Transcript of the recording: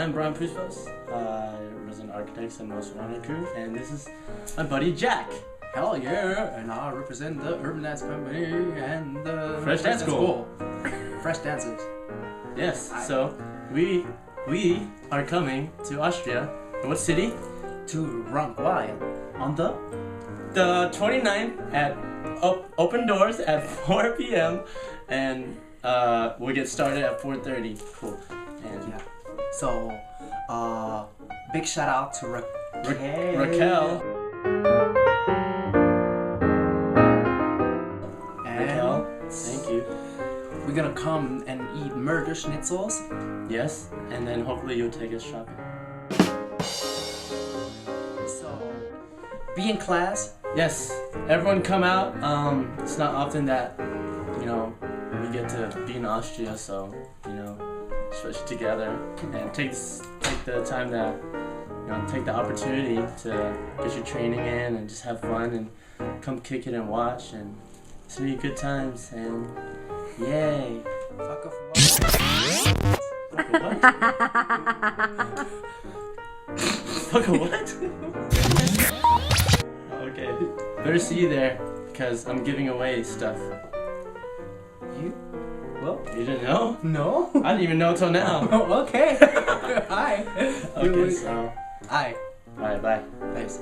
I'm Brian Freez, resident architects and most wanted crew, and this is my buddy Jack. Hell yeah! And I represent the Urban Dance Company and the Fresh Dance School. Fresh Dancers. Yes, so we are coming to Austria. What city? To Rankweil. On the 29th at open doors at 4 p.m. and we'll get started at 4:30. Cool. And yeah. So, big shout out to Raquel. Raquel. Thank you. We're gonna come and eat murder schnitzels. Yes, and then hopefully you'll take us shopping. So, be in class. Yes, everyone come out. It's not often that, we get to be in Austria, so, switch together and take the time to, take the opportunity to get your training in and just have fun and come kick it and watch, and it's gonna be good times, and yay. Fuck off Fuck a what? Fuck a what? Okay, better see you there, because I'm giving away stuff. You? Well, you didn't know? No. I didn't even know until now. Oh, okay. Hi. Okay, so. Hi. Alright, bye. Thanks.